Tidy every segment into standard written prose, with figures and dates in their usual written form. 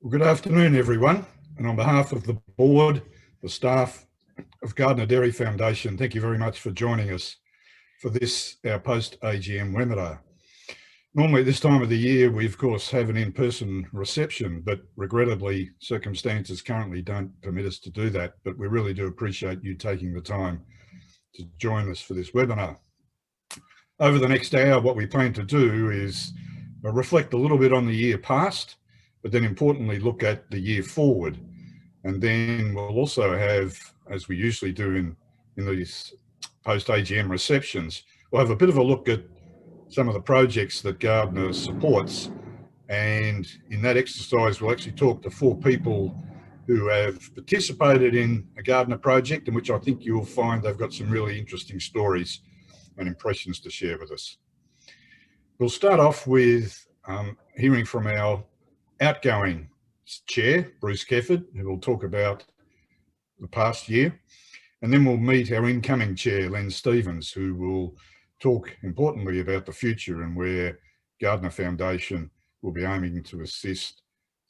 Well, good afternoon, everyone. And on behalf of the board, the staff of Gardner Dairy Foundation, thank you very much for joining us for this, our post-AGM webinar. Normally at this time of the year, we of course have an in-person reception, but regrettably circumstances currently don't permit us to do that. But we really do appreciate you taking the time to join us for this webinar. Over the next hour, what we plan to do is reflect a little bit on the year past, but then importantly look at the year forward. And then we'll also have, as we usually do in these post-AGM receptions, we'll have a bit of a look at some of the projects that Gardner supports. And in that exercise, we'll actually talk to 4 people who have participated in a Gardner project, in which I think you'll find they've got some really interesting stories and impressions to share with us. We'll start off with hearing from our outgoing chair, Bruce Kefford, who will talk about the past year. And then we'll meet our incoming chair, Len Stevens, who will talk importantly about the future and where Gardner Foundation will be aiming to assist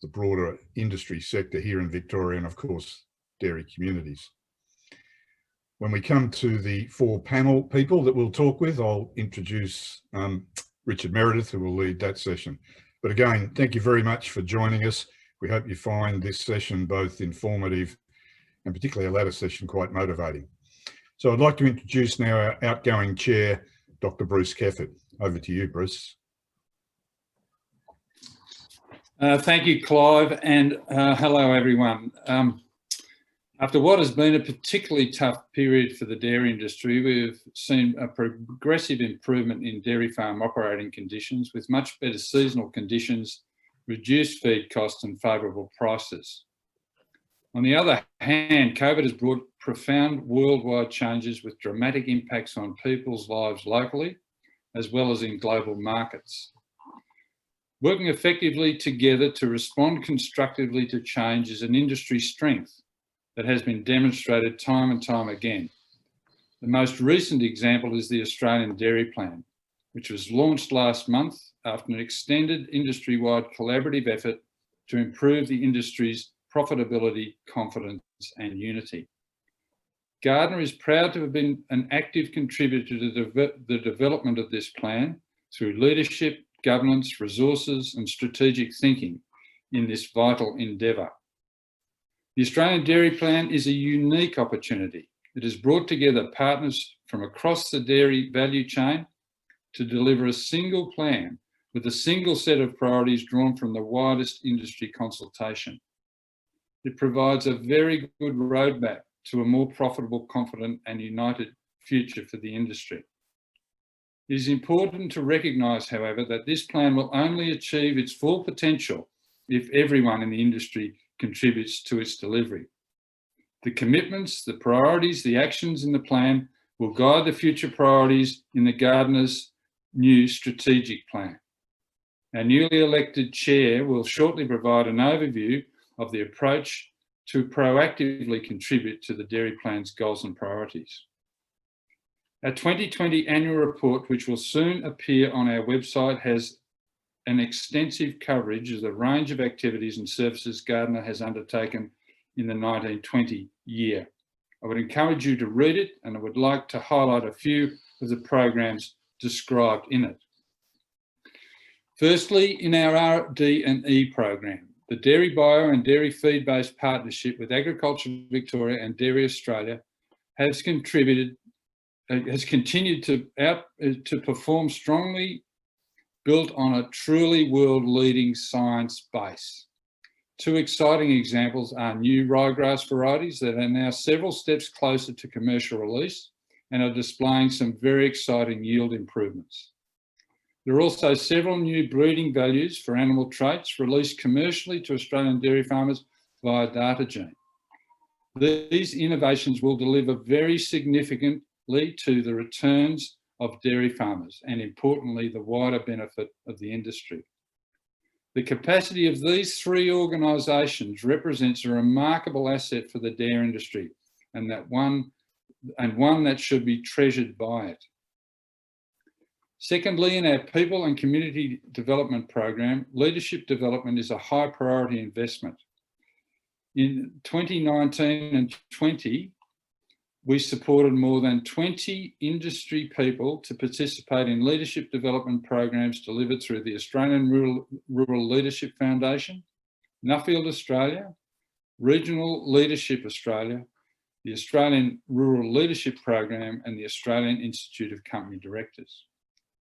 the broader industry sector here in Victoria and of course, dairy communities. When we come to the 4 panel people that we'll talk with, I'll introduce Richard Meredith, who will lead that session. But again, thank you very much for joining us. We hope you find this session both informative and particularly our latter session quite motivating. So I'd like to introduce now our outgoing chair, Dr. Bruce Kefford. Over to you, Bruce. Thank you, Clive, and hello, everyone. After what has been a particularly tough period for the dairy industry, we've seen a progressive improvement in dairy farm operating conditions with much better seasonal conditions, reduced feed costs and favourable prices. On the other hand, COVID has brought profound worldwide changes with dramatic impacts on people's lives locally, as well as in global markets. Working effectively together to respond constructively to change is an industry strength that has been demonstrated time and time again. The most recent example is the Australian Dairy Plan, which was launched last month after an extended industry-wide collaborative effort to improve the industry's profitability, confidence and unity. Gardner is proud to have been an active contributor to the development of this plan through leadership, governance, resources and strategic thinking in this vital endeavour. The Australian Dairy Plan is a unique opportunity. It has brought together partners from across the dairy value chain to deliver a single plan with a single set of priorities drawn from the widest industry consultation. It provides a very good roadmap to a more profitable, confident and united future for the industry. It is important to recognise, however, that this plan will only achieve its full potential if everyone in the industry contributes to its delivery. The commitments, the priorities, the actions in the plan will guide the future priorities in the Gardner's new strategic plan. Our newly elected chair will shortly provide an overview of the approach to proactively contribute to the Dairy Plan's goals and priorities. Our 2020 annual report, which will soon appear on our website, has an extensive coverage of the range of activities and services Gardner has undertaken in the 1920 year. I would encourage you to read it, and I would like to highlight a few of the programs described in it. Firstly, in our RD&E program, the Dairy Bio and Dairy Feed-based partnership with Agriculture Victoria and Dairy Australia has continued to perform strongly, built on a truly world-leading science base. 2 exciting examples are new ryegrass varieties that are now several steps closer to commercial release and are displaying some very exciting yield improvements. There are also several new breeding values for animal traits released commercially to Australian dairy farmers via DataGene. These innovations will deliver very significantly to the returns of dairy farmers and, importantly, the wider benefit of the industry. The capacity of these 3 organisations represents a remarkable asset for the dairy industry and one that should be treasured by it. Secondly, in our people and community development program, leadership development is a high priority investment. In 2019 and 20, we supported more than 20 industry people to participate in leadership development programs delivered through the Australian Rural Leadership Foundation, Nuffield Australia, Regional Leadership Australia, the Australian Rural Leadership Program, and the Australian Institute of Company Directors.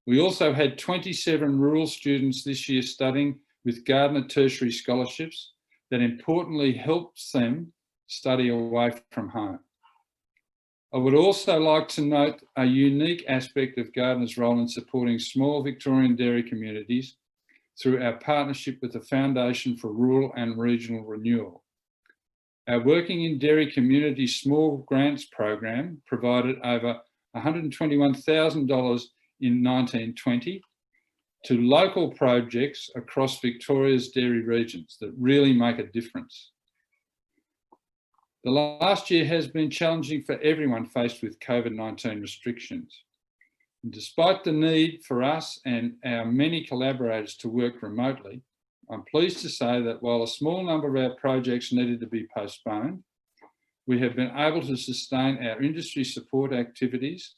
We also had 27 rural students this year studying with Gardner Tertiary Scholarships that importantly helps them study away from home. I would also like to note a unique aspect of Gardner's role in supporting small Victorian dairy communities through our partnership with the Foundation for Rural and Regional Renewal. Our Working in Dairy Community Small Grants program provided over $121,000 in 1920 to local projects across Victoria's dairy regions that really make a difference. The last year has been challenging for everyone faced with COVID-19 restrictions. And despite the need for us and our many collaborators to work remotely, I'm pleased to say that while a small number of our projects needed to be postponed, we have been able to sustain our industry support activities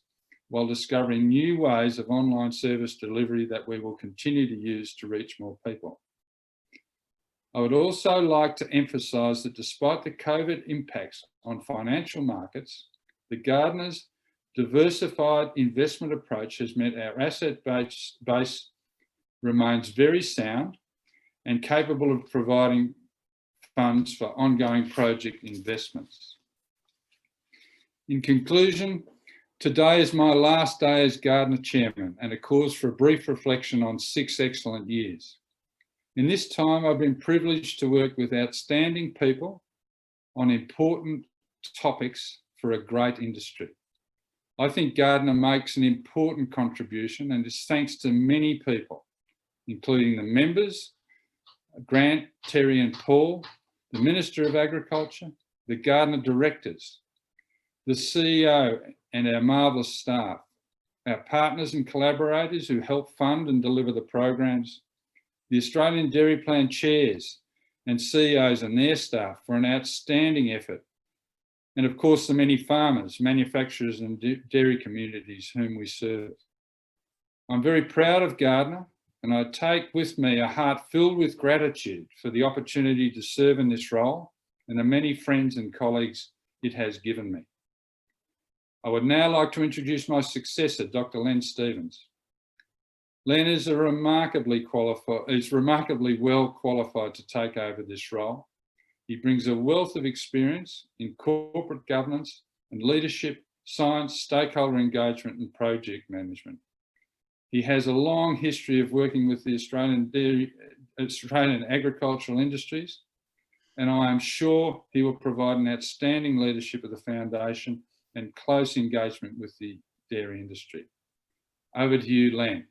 while discovering new ways of online service delivery that we will continue to use to reach more people. I would also like to emphasise that despite the COVID impacts on financial markets, the Gardner's diversified investment approach has meant our asset base remains very sound and capable of providing funds for ongoing project investments. In conclusion, today is my last day as Gardner Chairman and a cause for a brief reflection on 6 excellent years. In this time, I've been privileged to work with outstanding people on important topics for a great industry. I think Gardner makes an important contribution, and it's thanks to many people, including the members, Grant, Terry and Paul, the Minister of Agriculture, the Gardner directors, the CEO and our marvellous staff, our partners and collaborators who help fund and deliver the programs, the Australian Dairy Plan chairs and CEOs and their staff for an outstanding effort, and of course the many farmers, manufacturers and dairy communities whom we serve. I'm very proud of Gardner, and I take with me a heart filled with gratitude for the opportunity to serve in this role and the many friends and colleagues it has given me. I would now like to introduce my successor, Dr. Len Stevens. Len is remarkably well qualified to take over this role. He brings a wealth of experience in corporate governance and leadership, science, stakeholder engagement and project management. He has a long history of working with the Australian agricultural industries, and I am sure he will provide an outstanding leadership of the Foundation and close engagement with the dairy industry. Over to you, Len.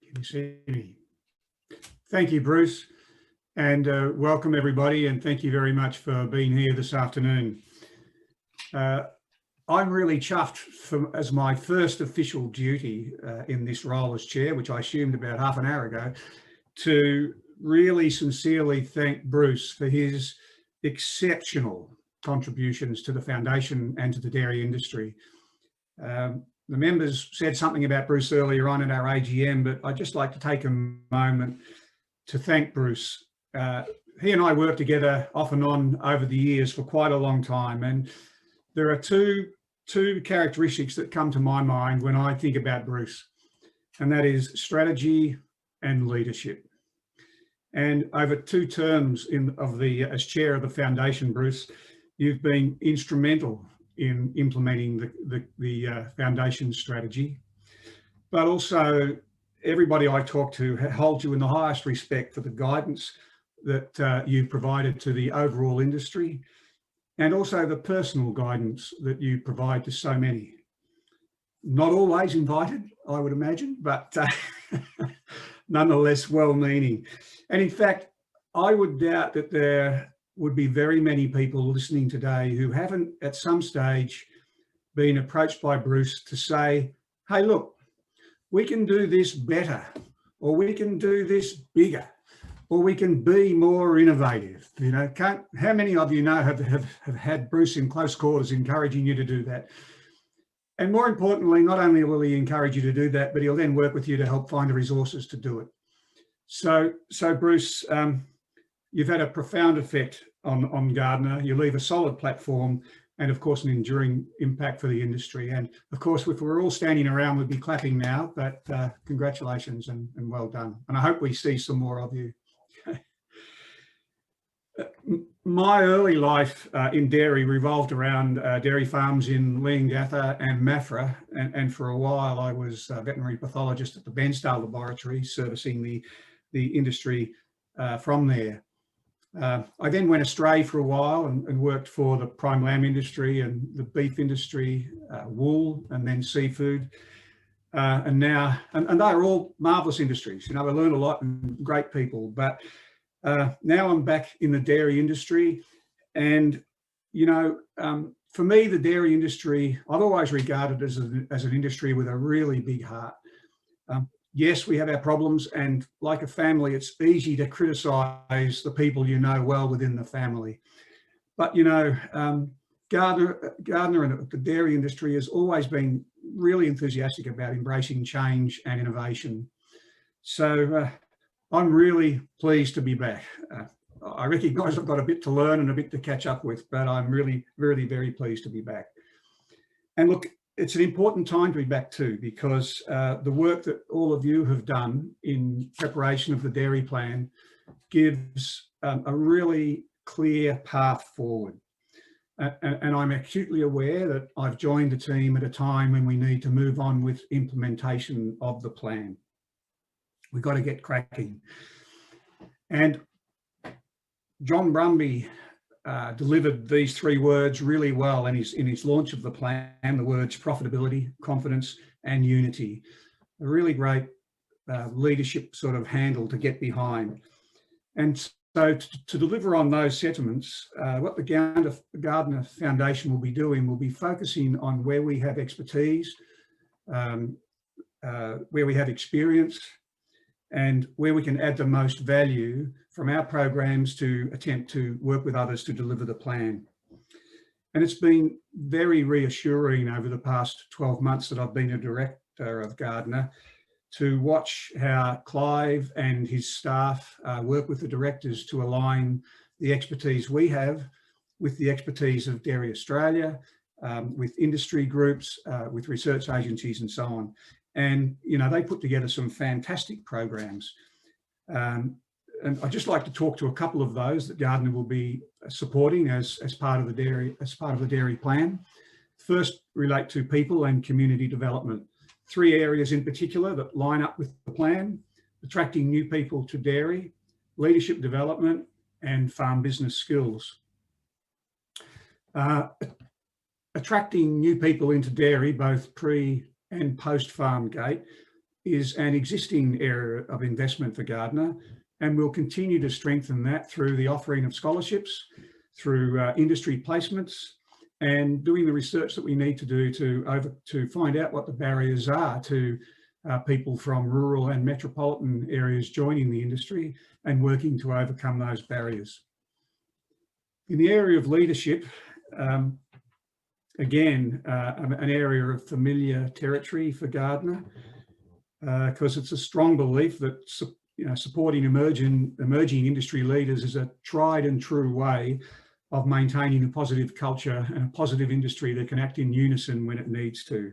Can you see me? Thank you, Bruce, and welcome everybody, and thank you very much for being here this afternoon. I'm really chuffed as my first official duty in this role as chair, which I assumed about half an hour ago, to really sincerely thank Bruce for his exceptional contributions to the Foundation and to the dairy industry. The members said something about Bruce earlier on at our AGM, but I'd just like to take a moment to thank Bruce. He and I worked together off and on over the years for quite a long time, and there are two characteristics that come to my mind when I think about Bruce, and that is strategy and leadership. And over 2 terms as chair of the Foundation, Bruce, you've been instrumental in implementing the Foundation strategy, but also everybody I talk to holds you in the highest respect for the guidance that you've provided to the overall industry, and also the personal guidance that you provide to so many. Not always invited, I would imagine, but nonetheless well-meaning. And in fact, I would doubt that there would be very many people listening today who haven't at some stage been approached by Bruce to say, hey, look, we can do this better, or we can do this bigger, or we can be more innovative. You know, how many of you know have had Bruce in close quarters encouraging you to do that? And more importantly, not only will he encourage you to do that, but he'll then work with you to help find the resources to do it. So Bruce, you've had a profound effect on Gardner. You leave a solid platform and, of course, an enduring impact for the industry. And, of course, if we're all standing around, we'd be clapping now, but congratulations and well done. And I hope we see some more of you. My early life in dairy revolved around dairy farms in Leongatha and Maffra, and for a while I was a veterinary pathologist at the Bensdale Laboratory, servicing the industry from there. I then went astray for a while and worked for the prime lamb industry and the beef industry, wool, and then seafood. And they're all marvellous industries. You know, I learned a lot and great people, but now I'm back in the dairy industry. And, you know, for me, the dairy industry, I've always regarded as an industry with a really big heart. Yes, we have our problems, and like a family, it's easy to criticise the people you know well within the family. But, you know, Gardner and the dairy industry has always been really enthusiastic about embracing change and innovation. So I'm really pleased to be back. I recognise I've got a bit to learn and a bit to catch up with, but I'm really, really very pleased to be back. And look, it's an important time to be back too, because the work that all of you have done in preparation of the dairy plan gives a really clear path forward. And I'm acutely aware that I've joined the team at a time when we need to move on with implementation of the plan. We've got to get cracking. And John Brumby delivered these three words really well in his launch of the plan, the words profitability, confidence, and unity. A really great leadership sort of handle to get behind. And so to deliver on those sentiments, what the Gardner Foundation will be doing will be focusing on where we have expertise, where we have experience, and where we can add the most value from our programs to attempt to work with others to deliver the plan. And it's been very reassuring over the past 12 months that I've been a director of Gardner to watch how Clive and his staff work with the directors to align the expertise we have with the expertise of Dairy Australia, with industry groups, with research agencies and so on. And, you know, they put together some fantastic programs. And I'd just like to talk to a couple of those that Gardner will be supporting as part of the dairy plan. First, relate to people and community development. Three areas in particular that line up with the plan: attracting new people to dairy, leadership development, and farm business skills. Attracting new people into dairy, both pre and post farm gate, is an existing area of investment for Gardner, and we'll continue to strengthen that through the offering of scholarships, through industry placements, and doing the research that we need to do to find out what the barriers are to people from rural and metropolitan areas joining the industry and working to overcome those barriers. In the area of leadership, again, an area of familiar territory for Gardner, because it's a strong belief that supporting emerging industry leaders is a tried and true way of maintaining a positive culture and a positive industry that can act in unison when it needs to.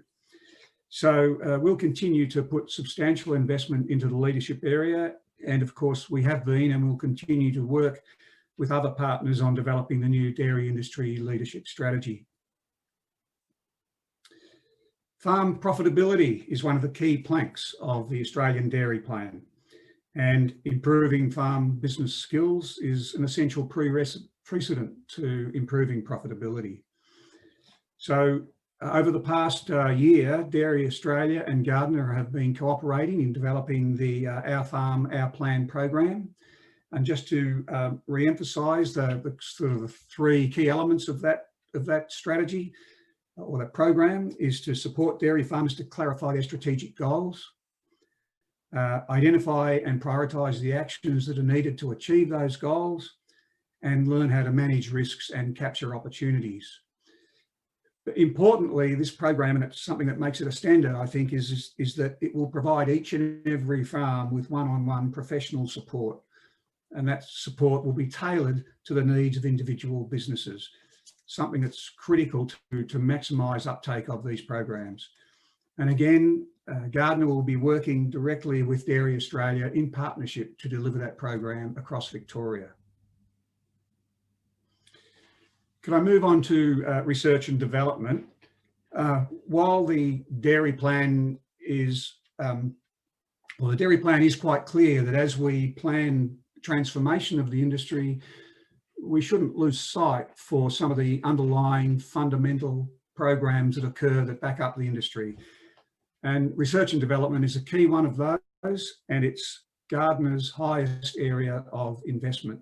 So we'll continue to put substantial investment into the leadership area. And of course, we have been and will continue to work with other partners on developing the new dairy industry leadership strategy. Farm profitability is one of the key planks of the Australian Dairy Plan, and improving farm business skills is an essential precedent to improving profitability. So over the past year, Dairy Australia and Gardner have been cooperating in developing the Our Farm, Our Plan program. And just to re-emphasise the sort of the three key elements of that strategy or that program is to support dairy farmers to clarify their strategic goals, identify and prioritise the actions that are needed to achieve those goals, and learn how to manage risks and capture opportunities. But importantly, this program, and it's something that makes it a standard, I think, is that it will provide each and every farm with one-on-one professional support. And that support will be tailored to the needs of individual businesses, something that's critical to maximise uptake of these programs. And again, Gardner will be working directly with Dairy Australia in partnership to deliver that program across Victoria. Can I move on to research and development? While the dairy plan is, the dairy plan is quite clear that as we plan transformation of the industry, we shouldn't lose sight for some of the underlying fundamental programs that occur that back up the industry. And research and development is a key one of those, and it's Gardner's highest area of investment.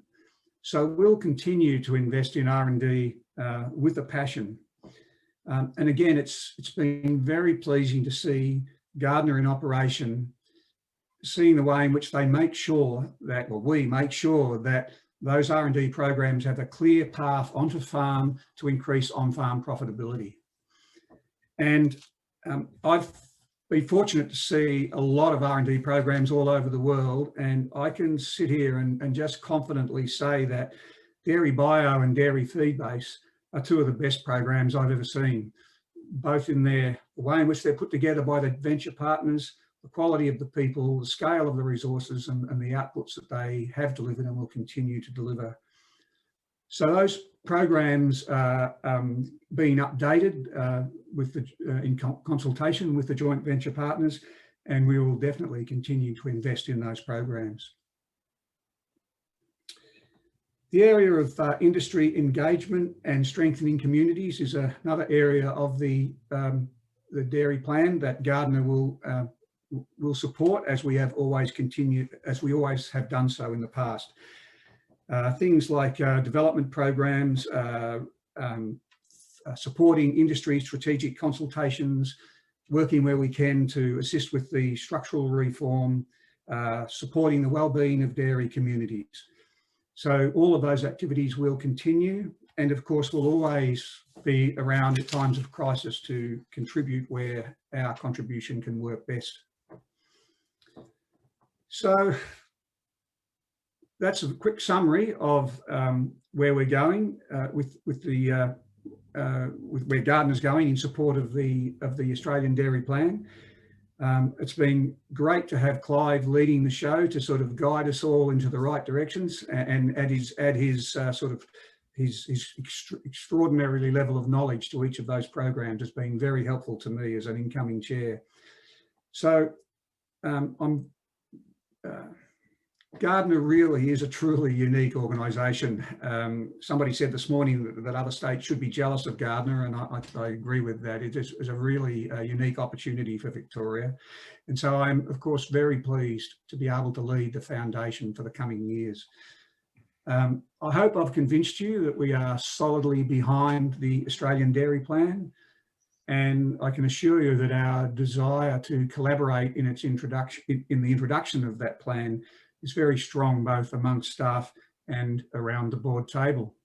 So we'll continue to invest in R&D with a passion. And again, it's been very pleasing to see Gardner in operation, seeing the way in which they make sure that, or we make sure that those R&D programs have a clear path onto farm to increase on-farm profitability. And I've been fortunate to see a lot of R&D programs all over the world, and I can sit here and just confidently say that Dairy Bio and Dairy Feedbase are two of the best programs I've ever seen, both in the way in which they're put together by the venture partners, the quality of the people, the scale of the resources, and the outputs that they have delivered and will continue to deliver. So those programs are being updated in consultation with the joint venture partners, and we will definitely continue to invest in those programs. The area of industry engagement and strengthening communities is another area of the dairy plan that Gardner will support, as we have always continued, as we always have done so in the past. Things like development programs, supporting industry strategic consultations, working where we can to assist with the structural reform, supporting the well-being of dairy communities. So all of those activities will continue, and of course we'll always be around at times of crisis to contribute where our contribution can work best. So that's a quick summary of where we're going with where Gardner's going in support of the Australian Dairy Plan. It's been great to have Clive leading the show to sort of guide us all into the right directions and add his extraordinary level of knowledge to each of those programs has been very helpful to me as an incoming chair. So Gardner really is a truly unique organisation. Somebody said this morning that other states should be jealous of Gardner, and I agree with that. It is a really unique opportunity for Victoria. And so I'm, of course, very pleased to be able to lead the foundation for the coming years. I hope I've convinced you that we are solidly behind the Australian Dairy Plan. And I can assure you that our desire to collaborate in its introduction, in the introduction of that plan, is very strong, both amongst staff and around the board table.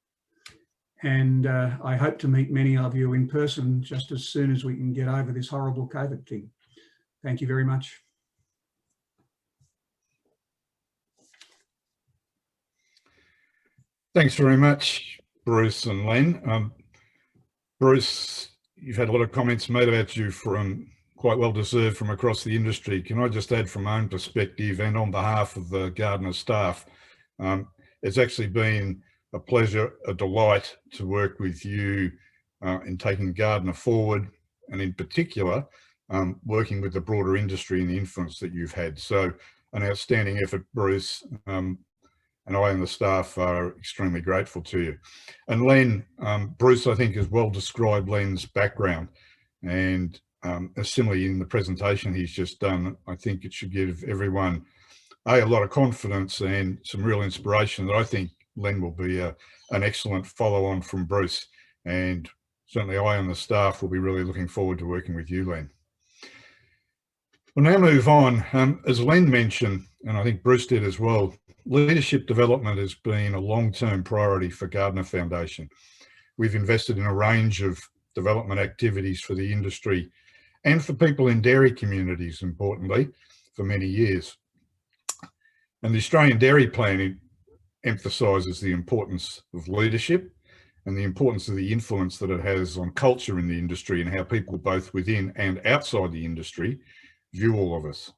And I hope to meet many of you in person just as soon as we can get over this horrible COVID thing. Thank you very much. Thanks very much, Bruce and Len. Bruce, you've had a lot of comments made about you from quite well deserved from across the industry. Can I just add from my own perspective and on behalf of the Gardner staff, it's actually been a pleasure, a delight to work with you in taking Gardner forward, and in particular, working with the broader industry and the influence that you've had. So an outstanding effort, Bruce, and I and the staff are extremely grateful to you. And Len, Bruce, I think has well described Len's background, and similarly in the presentation he's just done, I think it should give everyone a lot of confidence and some real inspiration that I think Len will be an excellent follow-on from Bruce. And certainly I and the staff will be really looking forward to working with you, Len. We'll now move on. As Len mentioned, and I think Bruce did as well, leadership development has been a long-term priority for Gardner Foundation. We've invested in a range of development activities for the industry and for people in dairy communities, importantly, for many years. And the Australian Dairy Plan emphasises the importance of leadership and the importance of the influence that it has on culture in the industry and how people both within and outside the industry view all of us.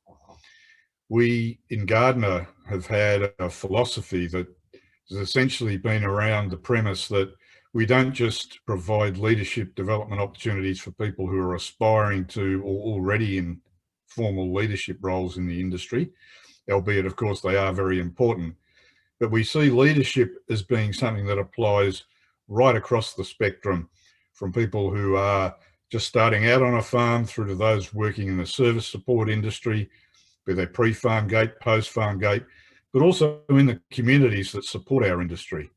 We in Gardner have had a philosophy that has essentially been around the premise that we don't just provide leadership development opportunities for people who are aspiring to or already in formal leadership roles in the industry, albeit of course they are very important, but we see leadership as being something that applies right across the spectrum, from people who are just starting out on a farm through to those working in the service support industry, be they pre-farm gate, post-farm gate, but also in the communities that support our industry.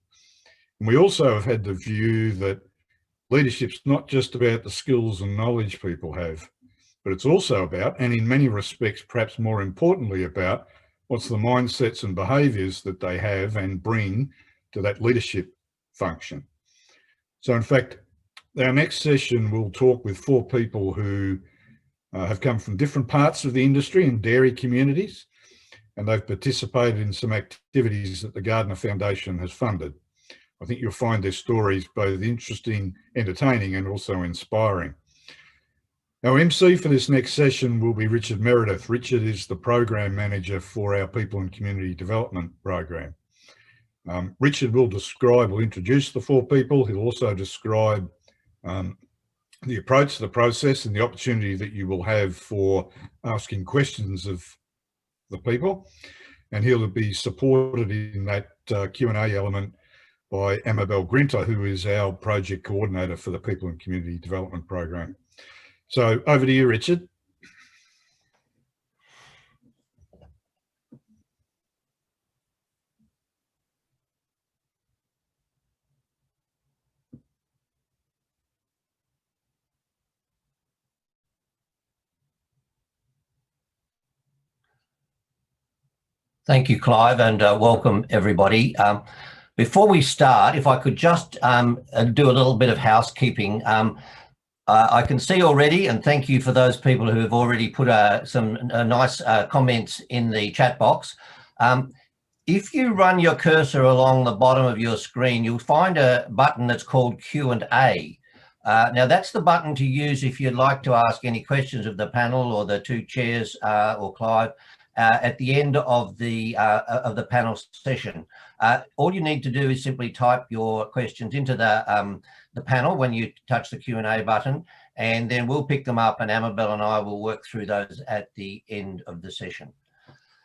And we also have had the view that leadership's not just about the skills and knowledge people have, but it's also about, and in many respects, perhaps more importantly about, what's the mindsets and behaviours that they have and bring to that leadership function. So in fact, our next session will talk with 4 people who have come from different parts of the industry and dairy communities, and they've participated in some activities that the Gardner Foundation has funded. I think you'll find their stories both interesting, entertaining, and also inspiring. Our MC for this next session will be Richard Meredith. Richard is the program manager for our People and Community Development program. Richard will introduce the 4 people. He'll also describe the approach to the process and the opportunity that you will have for asking questions of the people. And he'll be supported in that Q&A element by Amabel Grinter, who is our project coordinator for the People and Community Development program. So over to you, Richard. Thank you, Clive, and welcome everybody. Before we start, if I could just do a little bit of housekeeping. I can see already, and thank you for those people who have already put some nice comments in the chat box. If you run your cursor along the bottom of your screen, you'll find a button that's called Q&A. Now that's the button to use if you'd like to ask any questions of the panel or the 2 chairs or Clive at the end of the panel session. All you need to do is simply type your questions into the panel when you touch the Q&A button, and then we'll pick them up and Amabel and I will work through those at the end of the session.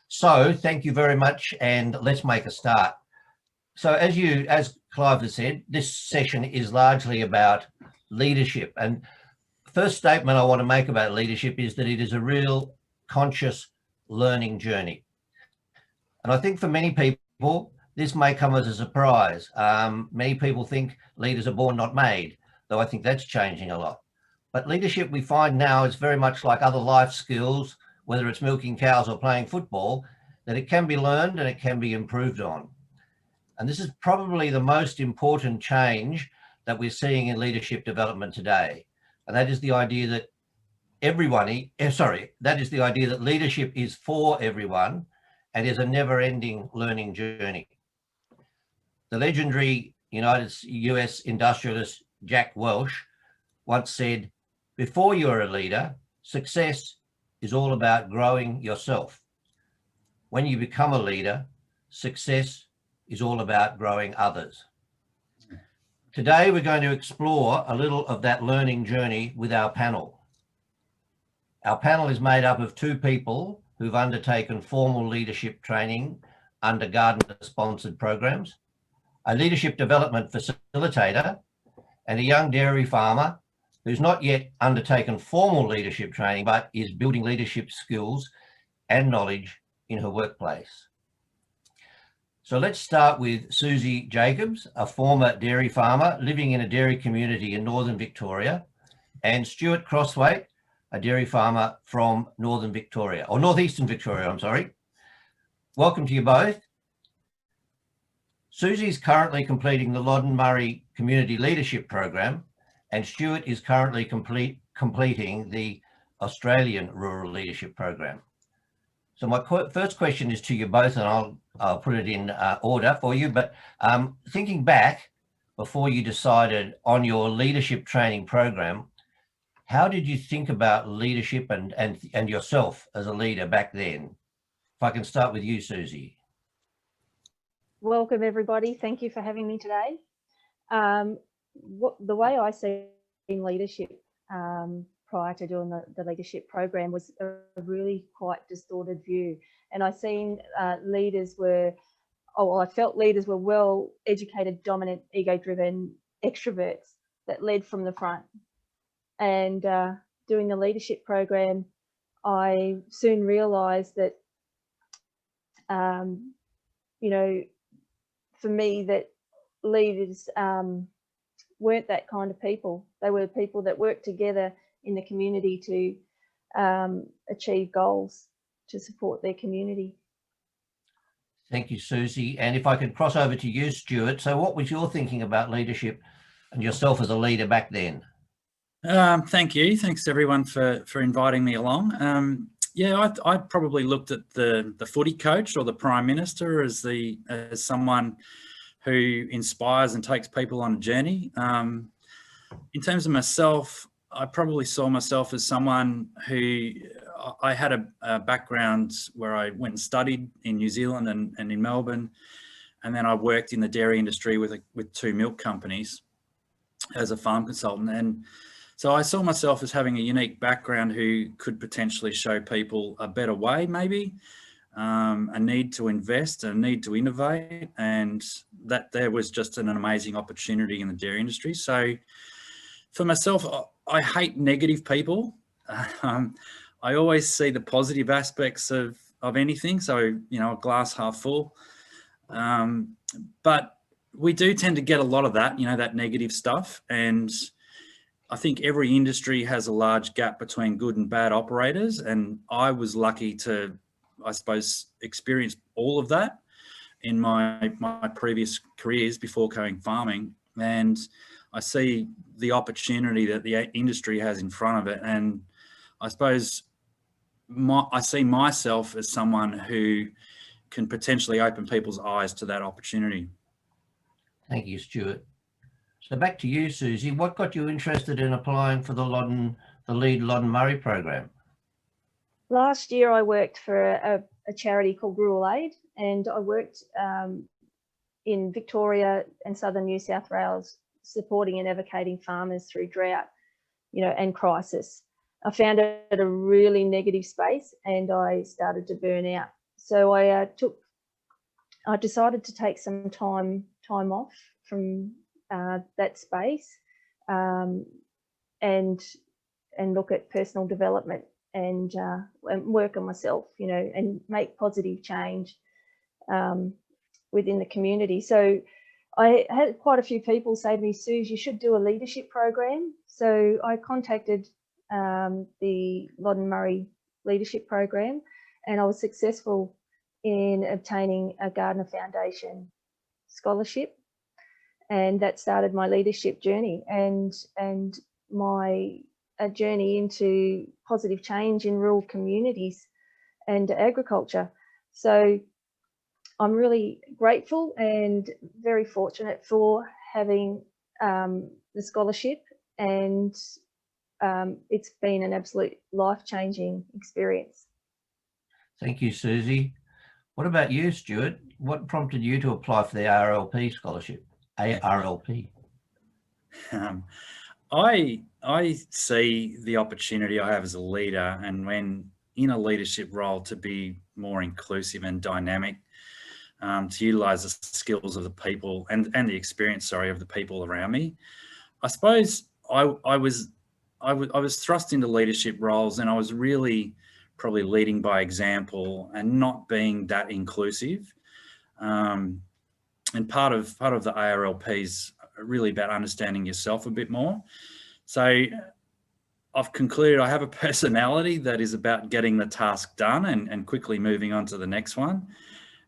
So thank you very much, and let's make a start. So as Clive has said, this session is largely about leadership. And the first statement I want to make about leadership is that it is a real conscious learning journey. And I think for many people, this may come as a surprise. Many people think leaders are born, not made, though I think that's changing a lot. But leadership, we find now, is very much like other life skills, whether it's milking cows or playing football, that it can be learned and it can be improved on. And this is probably the most important change that we're seeing in leadership development today. And that is the idea that leadership is for everyone and is a never-ending learning journey. The legendary US industrialist Jack Welch once said, "Before you're a leader, success is all about growing yourself. When you become a leader, success is all about growing others." Today, we're going to explore a little of that learning journey with our panel. Our panel is made up of 2 people who've undertaken formal leadership training under Gardner-sponsored programs, a leadership development facilitator, and a young dairy farmer who's not yet undertaken formal leadership training, but is building leadership skills and knowledge in her workplace. So let's start with Susie Jacobs, a former dairy farmer living in a dairy community in Northern Victoria, and Stuart Crosswaite, a dairy farmer from Northern Victoria, or Northeastern Victoria, I'm sorry. Welcome to you both. Susie is currently completing the Loddon Murray Community Leadership Program, and Stuart is currently completing the Australian Rural Leadership Program. So my first question is to you both, and I'll put it in order for you, but thinking back before you decided on your leadership training program, how did you think about leadership and yourself as a leader back then? If I can start with you, Susie. Welcome, everybody. Thank you for having me today. The way I see leadership prior to doing the leadership program was a really quite distorted view. And I seen I felt leaders were well-educated, dominant, ego-driven extroverts that led from the front. And doing the leadership program, I soon realised that, you know, for me, that leaders weren't that kind of people. They were people that worked together in the community to achieve goals to support their community. Thank you, Susie. And if I could cross over to you, Stuart. So what was your thinking about leadership and yourself as a leader back then? Thank you. Thanks everyone for inviting me along. Yeah, I probably looked at the footy coach or the Prime Minister as someone who inspires and takes people on a journey. In terms of myself, I probably saw myself as someone who I had a background where I went and studied in New Zealand and in Melbourne, and then I worked in the dairy industry with 2 milk companies as a farm consultant. And so I saw myself as having a unique background who could potentially show people a better way, maybe, a need to invest, a need to innovate, and that there was just an amazing opportunity in the dairy industry. So for myself, I hate negative people. I always see the positive aspects of anything. So, you know, a glass half full. But we do tend to get a lot of that, you know, that negative stuff. And I think every industry has a large gap between good and bad operators. And I was lucky to, I suppose, experience all of that in my previous careers before going farming. And I see the opportunity that the industry has in front of it. And I suppose I see myself as someone who can potentially open people's eyes to that opportunity. Thank you, Stuart. So back to you, Susie. What got you interested in applying for the LEAD Loddon Murray program? Last year, I worked for a charity called Rural Aid, and I worked in Victoria and southern New South Wales, supporting and advocating farmers through drought, you know, and crisis. I found it a really negative space, and I started to burn out. So I decided to take some time off from that space and look at personal development and work on myself, you know, and make positive change within the community. So I had quite a few people say to me, Suze, you should do a leadership program. So I contacted the Loddon Murray leadership program, and I was successful in obtaining a Gardner Foundation scholarship, and that started my leadership journey and my journey into positive change in rural communities and agriculture. So I'm really grateful and very fortunate for having the scholarship, and it's been an absolute life-changing experience. Thank you, Susie. What about you, Stuart? What prompted you to apply for the RLP scholarship? ARLP. I see the opportunity I have as a leader, and when in a leadership role, to be more inclusive and dynamic, to utilise the skills of the people and the experience, of the people around me. I suppose I was thrust into leadership roles, and I was really probably leading by example and not being that inclusive. And part of the ARLP is really about understanding yourself a bit more. So I've concluded I have a personality that is about getting the task done and quickly moving on to the next one.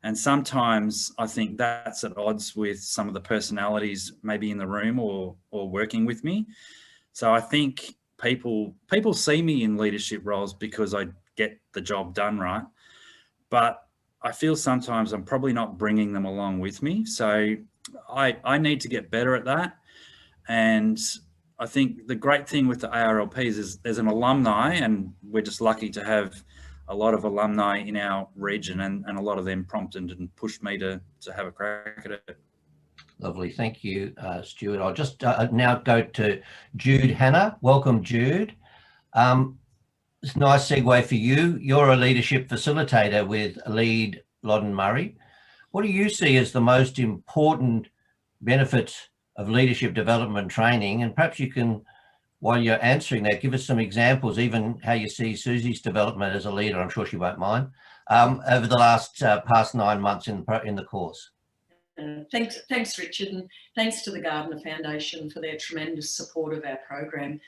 And sometimes I think that's at odds with some of the personalities maybe in the room or working with me. So I think people see me in leadership roles because I get the job done right. But I feel sometimes I'm probably not bringing them along with me. So I need to get better at that. And I think the great thing with the ARLPs is there's an alumni, and we're just lucky to have a lot of alumni in our region, and a lot of them prompted and pushed me to have a crack at it. Lovely. Thank you, Stuart. I'll just now go to Jude Hannah. Welcome, Jude. It's a nice segue for you. You're a leadership facilitator with Lead Loddon Murray. What do you see as the most important benefits of leadership development training? And perhaps you can, while you're answering that, give us some examples, even how you see Susie's development as a leader. I'm sure she won't mind, over the past 9 months in the course. Thanks, Richard, and thanks to the Gardner Foundation for their tremendous support of our program.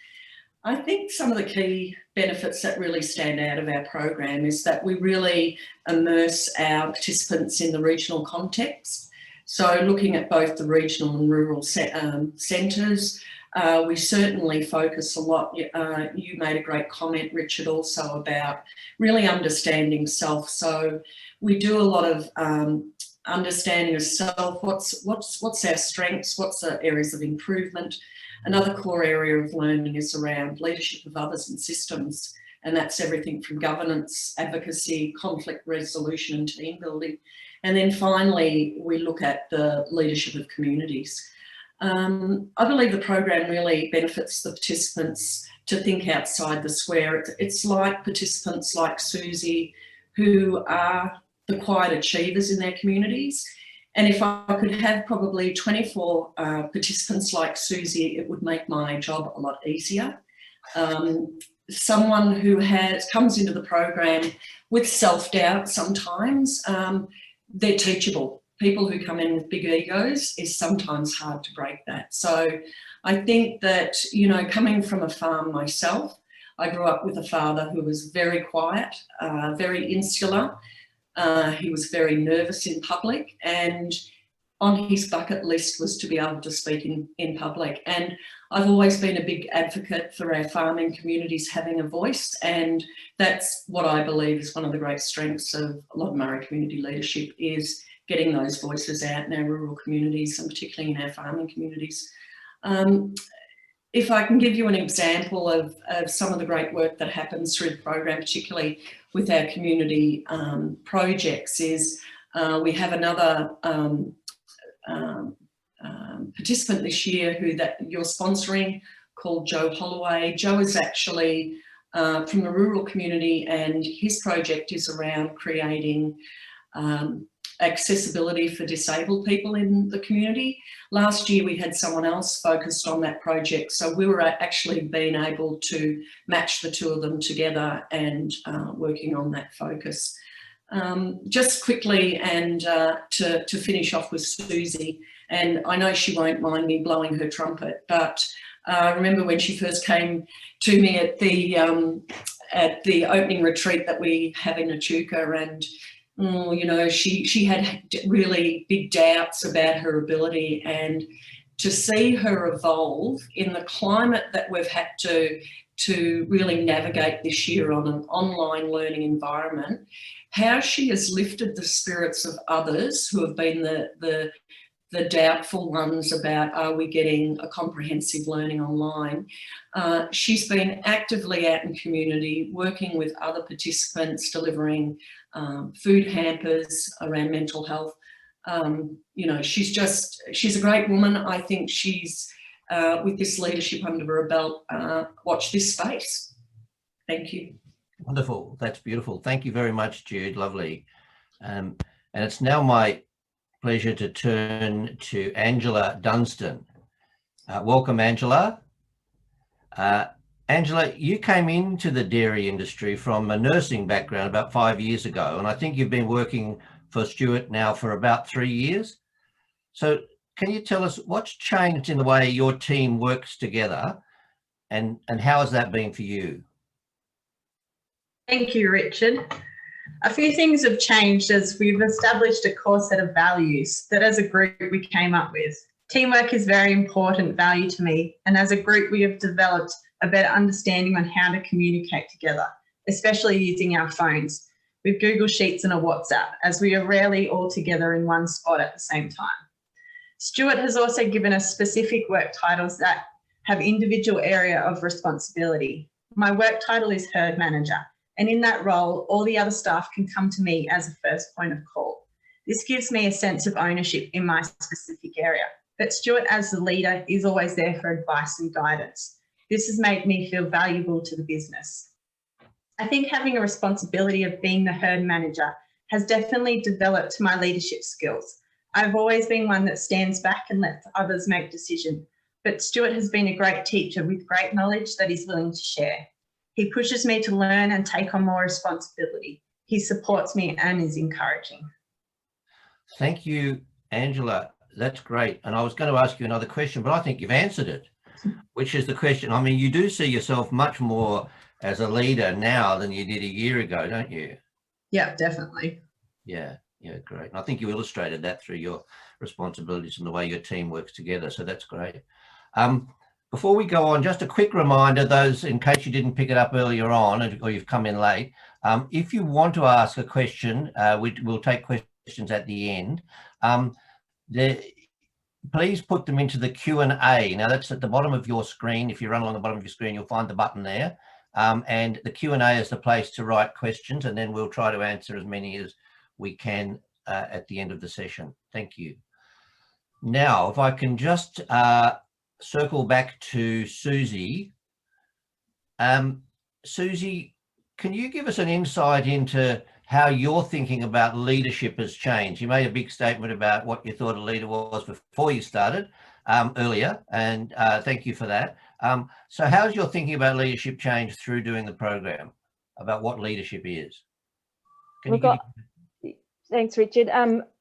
I think some of the key benefits that really stand out of our program is that we really immerse our participants in the regional context. So looking at both the regional and rural centres, we certainly focus a lot. You made a great comment, Richard, also about really understanding self. So we do a lot of understanding of self. What's our strengths? What's the areas of improvement? Another core area of learning is around leadership of others and systems, and that's everything from governance, advocacy, conflict resolution and team building. And then finally, we look at the leadership of communities. I believe the program really benefits the participants to think outside the square. It's like participants like Susie, who are the quiet achievers in their communities. And if I could have probably 24 participants like Susie, it would make my job a lot easier. Someone who comes into the program with self-doubt sometimes, they're teachable. People who come in with big egos is sometimes hard to break that. So I think that, you know, coming from a farm myself, I grew up with a father who was very quiet, very insular. He was very nervous in public, and on his bucket list was to be able to speak in public. And I've always been a big advocate for our farming communities having a voice, and that's what I believe is one of the great strengths of Loddon Murray community leadership, is getting those voices out in our rural communities and particularly in our farming communities. If I can give you an example of some of the great work that happens through the program, particularly with our community projects, is we have another participant this year that you're sponsoring, called Joe Holloway. Joe is actually from the rural community, and his project is around creating accessibility for disabled people in the community. Last year we had someone else focused on that project, so we were actually being able to match the two of them together and working on that focus. Just quickly, and to finish off with Susie, and I know she won't mind me blowing her trumpet, but I remember when she first came to me at the opening retreat that we have in Echuca, and you know, she had really big doubts about her ability, and to see her evolve in the climate that we've had to really navigate this year on an online learning environment, how she has lifted the spirits of others who have been the doubtful ones about, are we getting a comprehensive learning online? She's been actively out in community, working with other participants, delivering food hampers around mental health. You know, she's a great woman. I think she's, with this leadership under her belt, watch this space. Thank you. Wonderful. That's beautiful. Thank you very much, Jude. Lovely. And it's now my pleasure to turn to Angela Dunstan. Welcome, Angela. Angela, you came into the dairy industry from a nursing background about 5 years ago, and I think you've been working for Stuart now for about 3 years. So can you tell us what's changed in the way your team works together, and how has that been for you? Thank you, Richard. A few things have changed as we've established a core set of values that as a group we came up with. Teamwork is very important value to me, and as a group we have developed a better understanding on how to communicate together, especially using our phones with Google Sheets and a WhatsApp, as we are rarely all together in one spot at the same time. Stuart has also given us specific work titles that have individual area of responsibility. My work title is herd manager, and in that role, all the other staff can come to me as a first point of call. This gives me a sense of ownership in my specific area, but Stuart as the leader is always there for advice and guidance. This has made me feel valuable to the business. I think having a responsibility of being the herd manager has definitely developed my leadership skills. I've always been one that stands back and lets others make decisions, but Stuart has been a great teacher with great knowledge that he's willing to share. He pushes me to learn and take on more responsibility. He supports me and is encouraging. Thank you, Angela. That's great. And I was going to ask you another question, but I think you've answered it, which is the question. I mean, you do see yourself much more as a leader now than you did a year ago, don't you? Yeah, definitely. Yeah, great. And I think you illustrated that through your responsibilities and the way your team works together. So that's great. Before we go on, just a quick reminder, those in case you didn't pick it up earlier on or you've come in late, if you want to ask a question, we'll take questions at the end. Please put them into the Q&A. Now that's at the bottom of your screen. If you run along the bottom of your screen, you'll find the button there. And the Q&A is the place to write questions, and then we'll try to answer as many as we can at the end of the session. Thank you. Now, if I can just circle back to Susie. Susie, can you give us an insight into how your thinking about leadership has changed? You made a big statement about what you thought a leader was before you started earlier, and thank you for that. So how's your thinking about leadership changed through doing the program, about what leadership is? Thanks, Richard.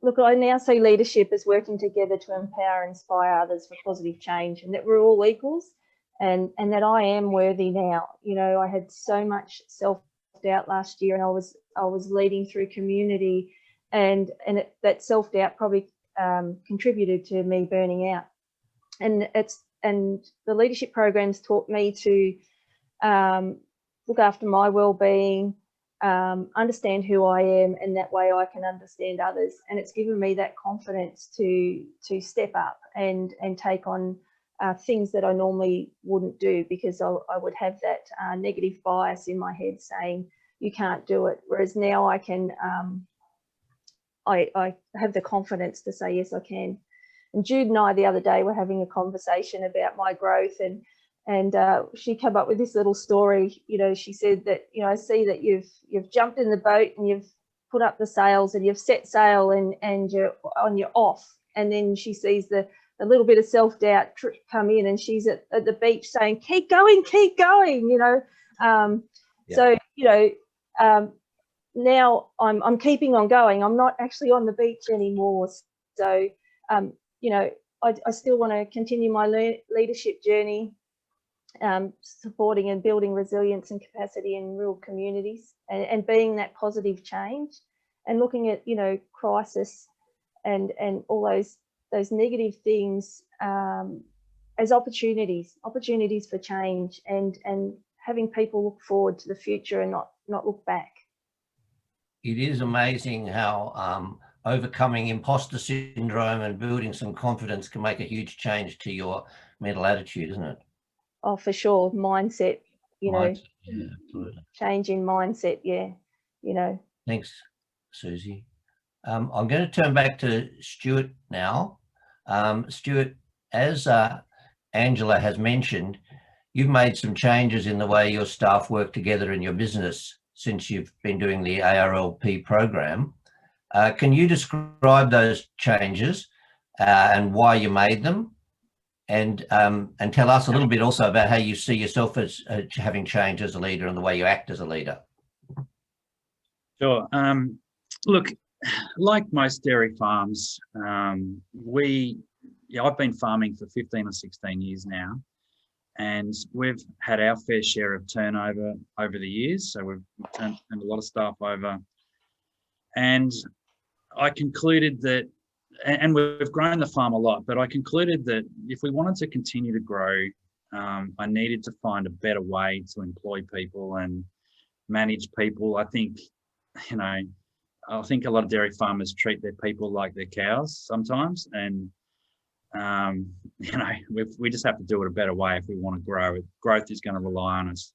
Look, I now see leadership as working together to empower and inspire others for positive change, and that we're all equals, and that I am worthy now. You know, I had so much self-doubt last year, and I was leading through community, and that self-doubt probably contributed to me burning out. And the leadership programs taught me to look after my well-being, understand who I am, and that way I can understand others. And it's given me that confidence to step up and take on things that I normally wouldn't do, because I would have that negative bias in my head saying you can't do it. Whereas now I can, I have the confidence to say yes, I can. And Jude and I the other day were having a conversation about my growth, and she came up with this little story. You know, she said that, you know, I see that you've jumped in the boat and you've put up the sails and you've set sail and you're off. And then she sees the little bit of self-doubt come in, and she's at the beach saying, keep going, you know. Yeah. So, you know, now I'm keeping on going. I'm not actually on the beach anymore. So, you know, I still want to continue my leadership journey, supporting and building resilience and capacity in rural communities, and being that positive change, and looking at, you know, crisis and all those negative things as opportunities for change, and having people look forward to the future and not look back. It is amazing how overcoming imposter syndrome and building some confidence can make a huge change to your mental attitude, isn't it? Oh, for sure. Mindset, you know, yeah, absolutely. Change in mindset. Yeah. You know. Thanks, Susie. I'm going to turn back to Stuart now. Stuart, as Angela has mentioned, you've made some changes in the way your staff work together in your business since you've been doing the ARLP program. Can you describe those changes and why you made them, and tell us a little bit also about how you see yourself as having changed as a leader and the way you act as a leader. Sure. Look, like most dairy farms, I've been farming for 15 or 16 years now, and we've had our fair share of turnover over the years. So we've turned a lot of staff over, and I concluded that, and we've grown the farm a lot, but I concluded that if we wanted to continue to grow, I needed to find a better way to employ people and manage people. I think, I think a lot of dairy farmers treat their people like their cows sometimes, and we just have to do it a better way if we want to grow. Growth is going to rely on us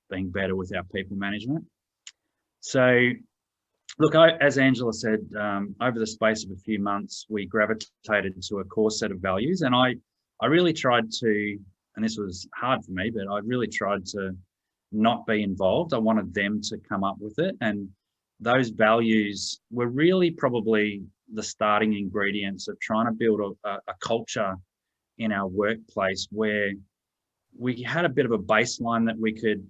being better with our people management. So, look, as Angela said, over the space of a few months, we gravitated to a core set of values, and I really tried to, and this was hard for me, but I really tried to not be involved. I wanted them to come up with it, and those values were really probably the starting ingredients of trying to build a culture in our workplace where we had a bit of a baseline that we could,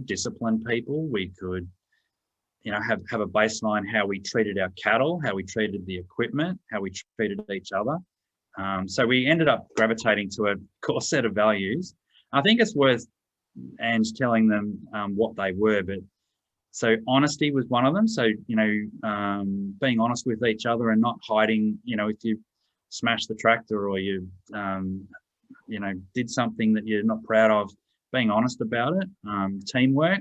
discipline people. We could, have a baseline how we treated our cattle, how we treated the equipment, how we treated each other. So we ended up gravitating to a core set of values. I think it's worth Ange telling them what they were, but so honesty was one of them. So, being honest with each other and not hiding, if you smashed the tractor or you, did something that you're not proud of, being honest about it. Teamwork.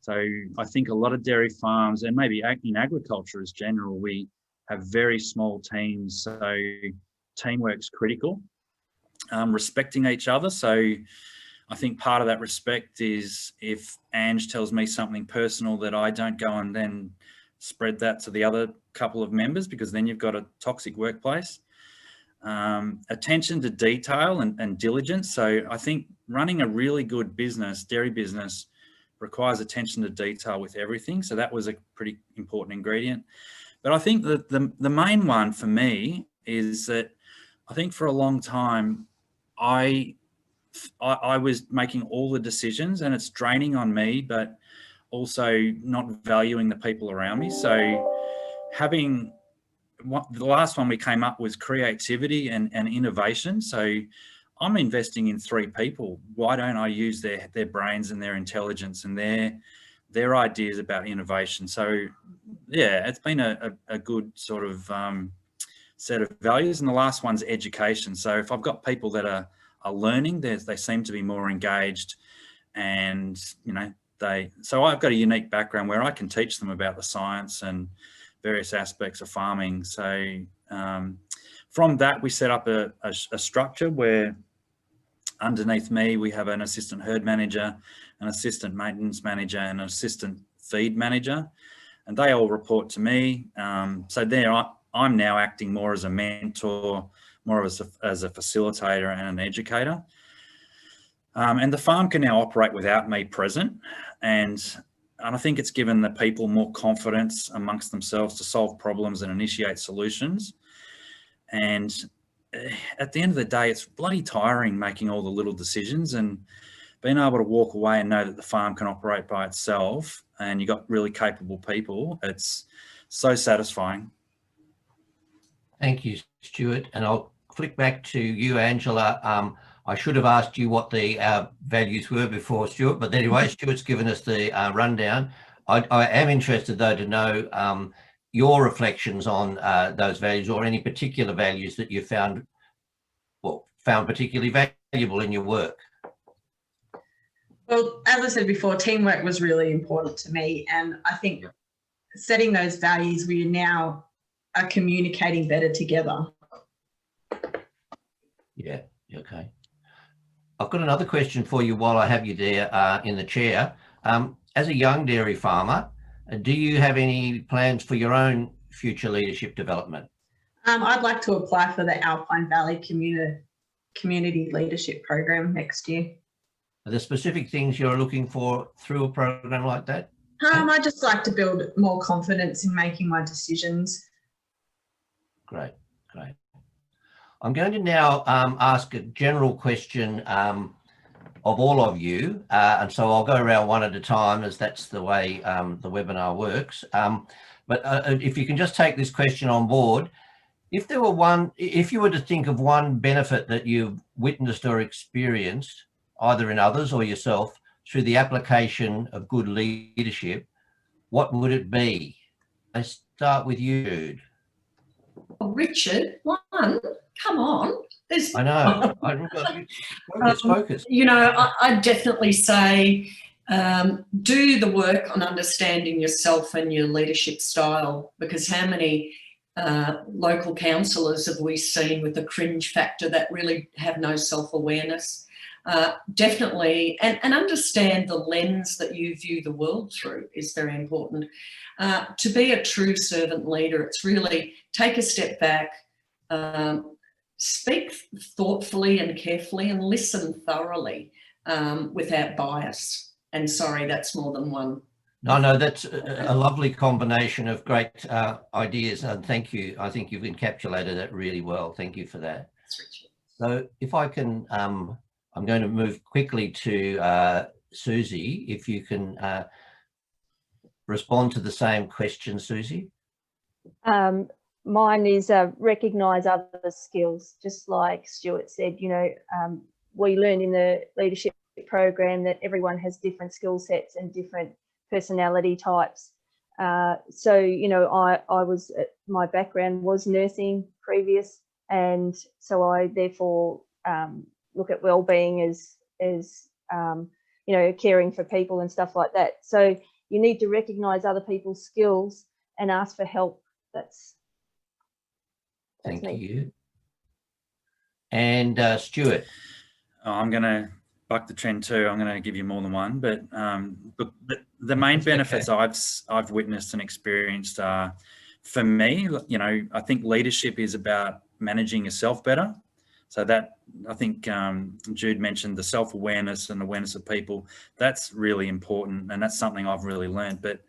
So I think a lot of dairy farms, and maybe in agriculture as general, we have very small teams. So teamwork's critical. Respecting each other. So I think part of that respect is if Ange tells me something personal, that I don't go and then spread that to the other couple of members, because then you've got a toxic workplace. Attention to detail and diligence. So I think running a really good business, dairy business, requires attention to detail with everything. So that was a pretty important ingredient. But I think that the main one for me is that I think for a long time, I was making all the decisions, and it's draining on me, but also not valuing the people around me. So the last one we came up was creativity and innovation. So I'm investing in 3 people. Why don't I use their brains and their intelligence and their ideas about innovation? So yeah, it's been a good sort of set of values. And the last one's education. So if I've got people that are learning, they seem to be more engaged, and so I've got a unique background where I can teach them about the science and various aspects of farming. So from that, we set up a structure where underneath me we have an assistant herd manager, an assistant maintenance manager, and an assistant feed manager, and they all report to me. So there I'm now acting more as a mentor, more as a facilitator and an educator. And the farm can now operate without me present. And I think it's given the people more confidence amongst themselves to solve problems and initiate solutions. And at the end of the day, it's bloody tiring making all the little decisions, and being able to walk away and know that the farm can operate by itself and you've got really capable people, it's so satisfying. Thank you, Stuart. And I'll flick back to you, Angela. I should have asked you what the values were before, Stuart, but anyway, Stuart's given us the rundown. I am interested, though, to know your reflections on those values, or any particular values that you found particularly valuable in your work. Well, as I said before, teamwork was really important to me. And I think setting those values, we now are communicating better together. Yeah, okay. I've got another question for you while I have you there in the chair. As a young dairy farmer, do you have any plans for your own future leadership development? I'd like to apply for the Alpine Valley Community Leadership Program next year. Are there specific things you're looking for through a program like that? I just like to build more confidence in making my decisions. Great, great. I'm going to now ask a general question of all of you. And so I'll go around one at a time, as that's the way the webinar works. But if you can just take this question on board, if you were to think of one benefit that you've witnessed or experienced, either in others or yourself, through the application of good leadership, what would it be? I start with you, Jude. Oh, Richard, one, come on. I know. Focus. You know, I'd definitely say do the work on understanding yourself and your leadership style, because how many local councillors have we seen with the cringe factor that really have no self-awareness? Definitely, and understand the lens that you view the world through is very important. To be a true servant leader, it's really take a step back, speak thoughtfully and carefully, and listen thoroughly without bias. And sorry, that's more than one. No, that's a lovely combination of great ideas, and thank you. I think you've encapsulated it really well. Thank you for that. So if I can, I'm going to move quickly to Susie, if you can respond to the same question, Susie. Mine is recognise other skills, just like Stuart said. You know, we learned in the leadership program that everyone has different skill sets and different personality types. So, you know, my background was nursing previous, and so I therefore look at well-being as you know, caring for people and stuff like that. So you need to recognise other people's skills and ask for help. That's Thank me. you. And Stuart. I'm going to buck the trend too. I'm going to give you more than one, but the main benefits I've witnessed and experienced are, for me, you know, I think leadership is about managing yourself better. So that, I think Jude mentioned the self-awareness and awareness of people. That's really important, and that's something I've really learned. But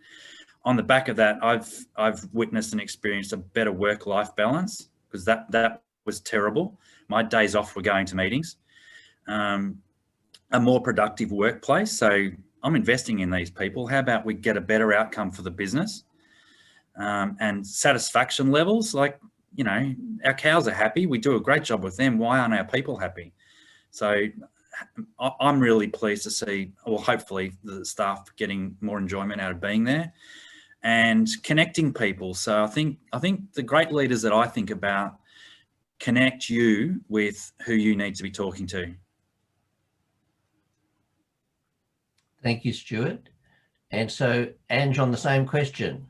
on the back of that, I've witnessed and experienced a better work-life balance, because that was terrible. My days off were going to meetings. A more productive workplace. So I'm investing in these people. How about we get a better outcome for the business? And satisfaction levels, like, you know, our cows are happy. We do a great job with them. Why aren't our people happy? So I'm really pleased to see, well, hopefully the staff getting more enjoyment out of being there and connecting people. So I think the great leaders that I think about connect you with who you need to be talking to. Thank you, Stuart. And so, Ange, on the same question.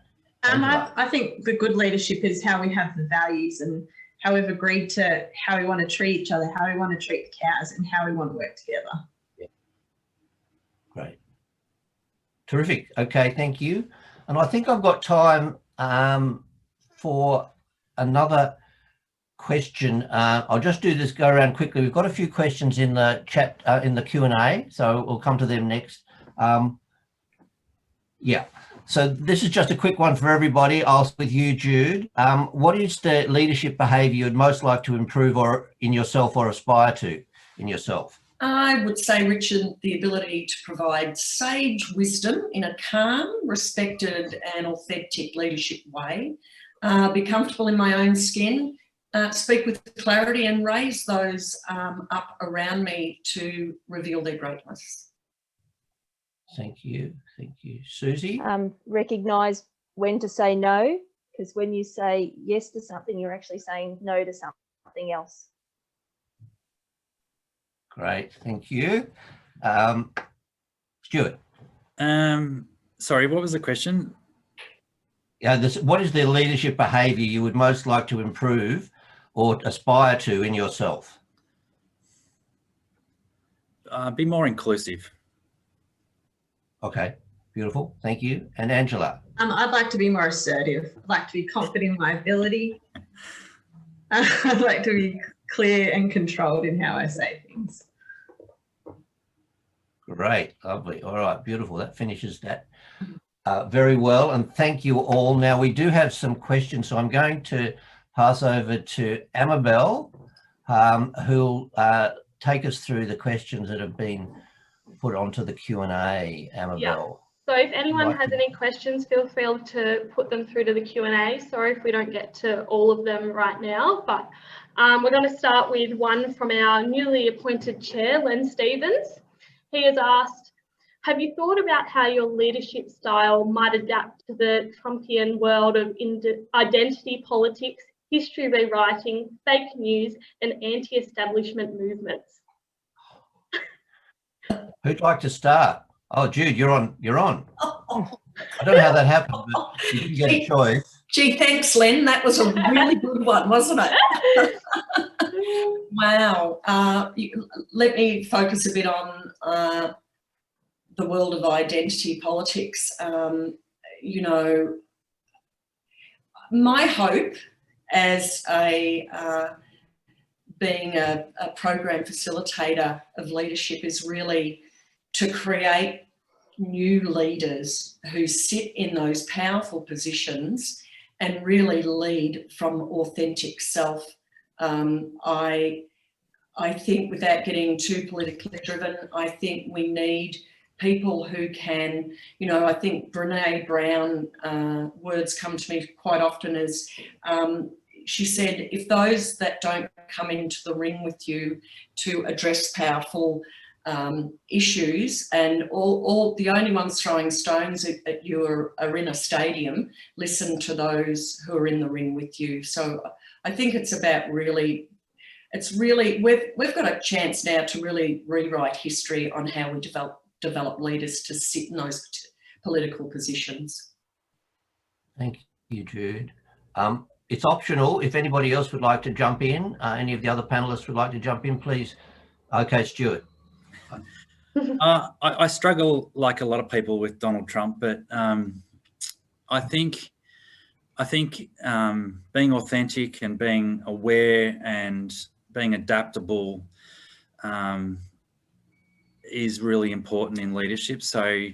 I think the good leadership is how we have the values and how we've agreed to how we want to treat each other, how we want to treat the cows, and how we want to work together. Yeah. Great. Terrific. Okay, thank you. And I think I've got time for another question. I'll just do this, go around quickly. We've got a few questions in the chat, in the Q&A, so we'll come to them next. Yeah. So this is just a quick one for everybody. I'll start with you, Jude. What is the leadership behaviour you'd most like to improve or in yourself or aspire to in yourself? I would say, Richard, the ability to provide sage wisdom in a calm, respected and authentic leadership way, be comfortable in my own skin, speak with clarity and raise those up around me to reveal their greatness. Thank you. Thank you. Susie? Recognise when to say no, because when you say yes to something, you're actually saying no to something else. Great. Thank you. Stuart? Sorry, what was the question? Yeah, what is the leadership behaviour you would most like to improve or aspire to in yourself? Be more inclusive. Okay, beautiful. Thank you. And Angela? I'd like to be more assertive. I'd like to be confident in my ability. I'd like to be clear and controlled in how I say things. Great, lovely. All right, beautiful. That finishes that very well. And thank you all. Now we do have some questions, so I'm going to pass over to Amabel who'll take us through the questions that have been put onto the Q&A, Amabel. Yeah. So if anyone Right. has any questions, feel free to put them through to the Q&A. Sorry if we don't get to all of them right now, but we're going to start with one from our newly appointed chair, Len Stevens. He has asked, have you thought about how your leadership style might adapt to the Trumpian world of identity politics, history rewriting, fake news, and anti-establishment movements? Who'd like to start? Oh, Jude, you're on. I don't know how that happened, but you didn't get a choice. Gee, thanks, Len. That was a really good one, wasn't it? Wow. Let me focus a bit on the world of identity politics. You know, my hope as being a program facilitator of leadership is really to create new leaders who sit in those powerful positions and really lead from authentic self. I think, without getting too politically driven, I think we need people who can, you know, I think Brene Brown, words come to me quite often as, she said, if those that don't come into the ring with you to address powerful issues, and all the only ones throwing stones at you are in a stadium, listen to those who are in the ring with you. So I think it's about really, we've got a chance now to really rewrite history on how we develop leaders to sit in those political positions. Thank you, Jude. It's optional. If anybody else would like to jump in, any of the other panelists would like to jump in, please. Okay, Stuart. I struggle, like a lot of people, with Donald Trump, but I think being authentic and being aware and being adaptable is really important in leadership. So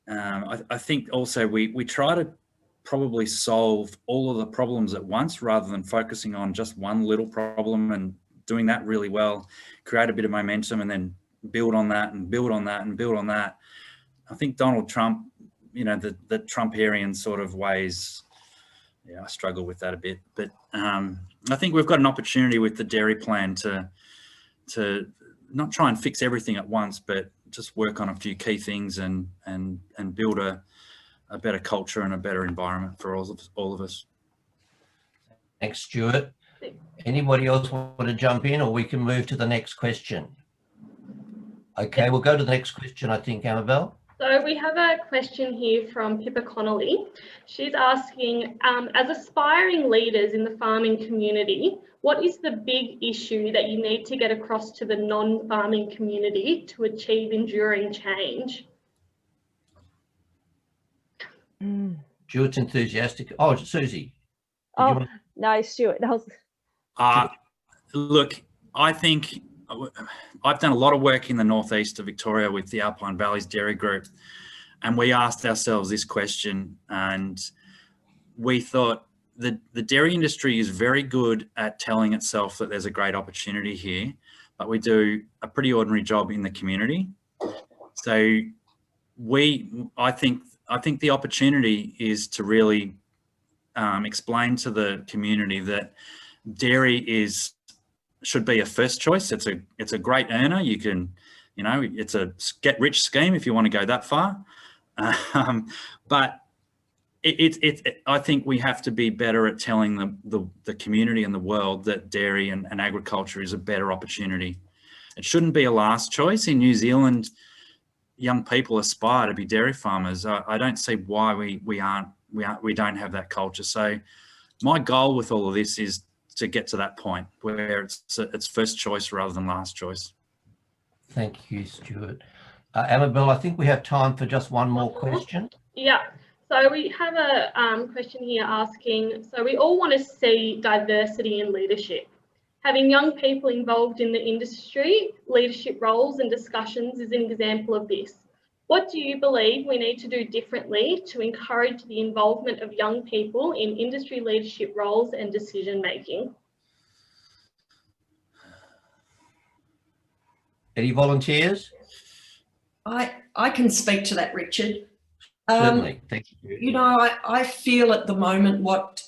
I think also we try to probably solve all of the problems at once rather than focusing on just one little problem and doing that really well, create a bit of momentum and then build on that and build on that and build on that. I think Donald Trump, you know, the Trumparian sort of ways, yeah, I struggle with that a bit. But I think we've got an opportunity with the dairy plan to not try and fix everything at once, but just work on a few key things and build a better culture and a better environment for all of us. Thanks, Stuart. Anybody else want to jump in, or we can move to the next question? Okay, we'll go to the next question, I think, Amabel. So we have a question here from Pippa Connolly. She's asking, as aspiring leaders in the farming community, what is the big issue that you need to get across to the non-farming community to achieve enduring change? Stuart's enthusiastic. Oh, Susie. Oh, no, Stuart. Look, I think I've done a lot of work in the northeast of Victoria with the Alpine Valleys Dairy Group, and we asked ourselves this question, and we thought the dairy industry is very good at telling itself that there's a great opportunity here, but we do a pretty ordinary job in the community. So I think the opportunity is to really explain to the community that dairy should be a first choice. It's a great earner. You can, you know, it's a get rich scheme if you want to go that far. But I think we have to be better at telling the community and the world that dairy and agriculture is a better opportunity. It shouldn't be a last choice. In New Zealand, young people aspire to be dairy farmers. I don't see why we don't have that culture. So my goal with all of this is to get to that point where it's first choice rather than last choice. Thank you, Stuart. Amabel, I think we have time for just one more question. Yeah. So we have a question here asking, so we all want to see diversity in leadership. Having young people involved in the industry, leadership roles and discussions is an example of this. What do you believe we need to do differently to encourage the involvement of young people in industry leadership roles and decision making? Any volunteers? I can speak to that, Richard. Certainly. Thank you. You know, I feel at the moment what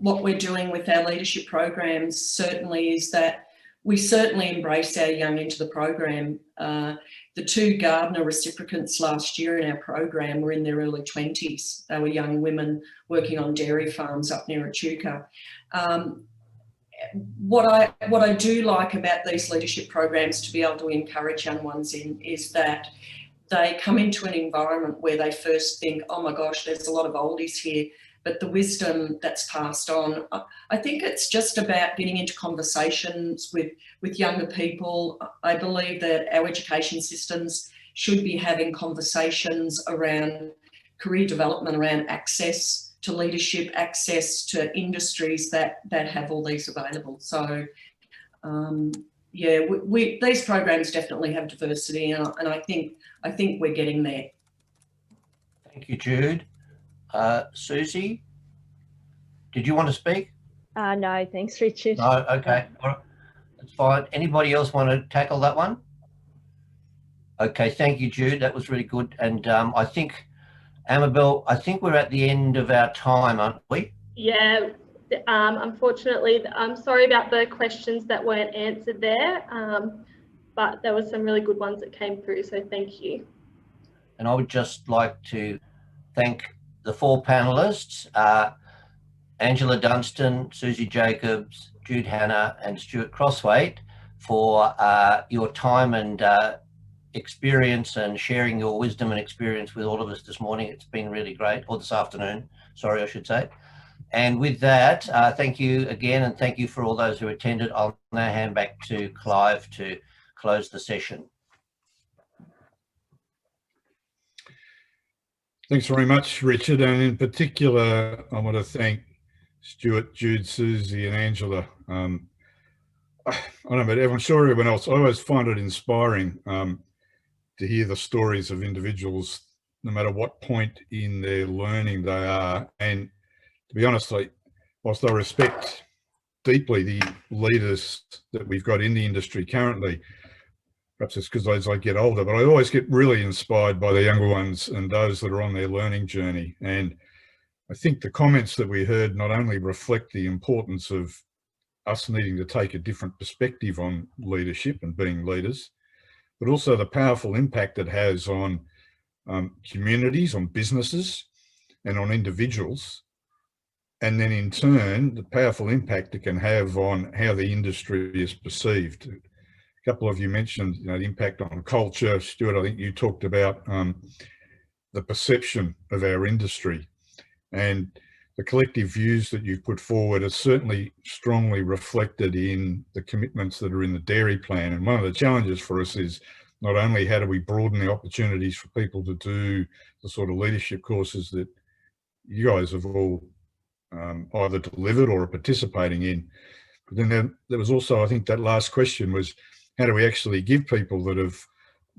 we're doing with our leadership programs certainly is that we certainly embrace our young into the program. The 2 Gardner recipients last year in our program were in their early 20s. They were young women working on dairy farms up near Echuca. What I do like about these leadership programs to be able to encourage young ones in is that they come into an environment where they first think, oh my gosh, there's a lot of oldies here, but the wisdom that's passed on, I think it's just about getting into conversations with younger people. I believe that our education systems should be having conversations around career development, around access to leadership, access to industries that have all these available. So yeah, these programs definitely have diversity, and I think we're getting there. Thank you, Jude. Susie, did you want to speak? No, thanks, Richard. No, okay, all right. That's fine. Anybody else want to tackle that one? Okay, thank you, Jude. That was really good. And I think, Amabel, I think we're at the end of our time, aren't we? Yeah, unfortunately, I'm sorry about the questions that weren't answered there, but there were some really good ones that came through, so thank you. And I would just like to thank the 4 panellists, Angela Dunstan, Susie Jacobs, Jude Hannah and Stuart Crosswaite, for your time and experience and sharing your wisdom and experience with all of us this morning. It's been really great, or this afternoon, sorry, I should say. And with that, thank you again, and thank you for all those who attended. I'll now hand back to Clive to close the session. Thanks very much, Richard. And in particular, I want to thank Stuart, Jude, Susie and Angela. I don't know, but I'm sure everyone else, I always find it inspiring to hear the stories of individuals, no matter what point in their learning they are. And to be honest, whilst I respect deeply the leaders that we've got in the industry currently, perhaps it's because as I get older, but I always get really inspired by the younger ones and those that are on their learning journey. And I think the comments that we heard not only reflect the importance of us needing to take a different perspective on leadership and being leaders, but also the powerful impact it has on communities, on businesses and on individuals. And then in turn, the powerful impact it can have on how the industry is perceived. A couple of you mentioned, the impact on culture. Stuart, I think you talked about the perception of our industry, and the collective views that you've put forward are certainly strongly reflected in the commitments that are in the dairy plan. And one of the challenges for us is not only how do we broaden the opportunities for people to do the sort of leadership courses that you guys have all either delivered or are participating in, but then there was also, I think that last question was, how do we actually give people that have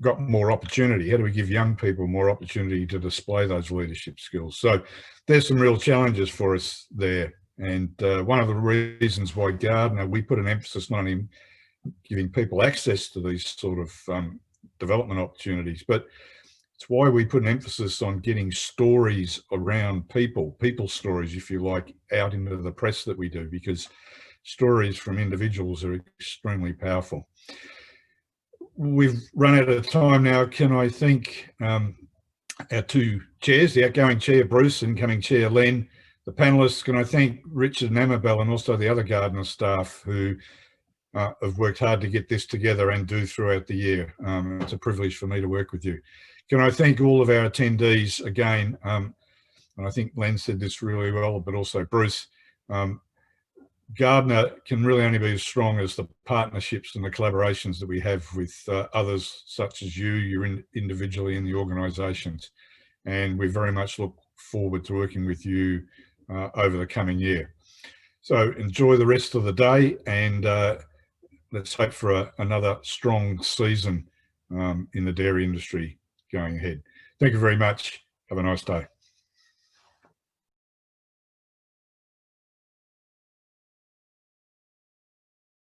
got more opportunity? How do we give young people more opportunity to display those leadership skills? So there's some real challenges for us there. And one of the reasons why Gardner, we put an emphasis not in giving people access to these sort of development opportunities, but it's why we put an emphasis on getting stories around people stories, if you like, out into the press that we do, because stories from individuals are extremely powerful. We've run out of time now. Can I thank our 2 chairs, the outgoing chair, Bruce, incoming chair, Len, the panellists. Can I thank Richard and Amabel and also the other Gardner staff who have worked hard to get this together and do throughout the year. It's a privilege for me to work with you. Can I thank all of our attendees again, and I think Len said this really well, but also Bruce. Gardner can really only be as strong as the partnerships and the collaborations that we have with others such as you're individually in the organisations. And we very much look forward to working with you over the coming year. So enjoy the rest of the day, and let's hope for another strong season in the dairy industry going ahead. Thank you very much. Have a nice day.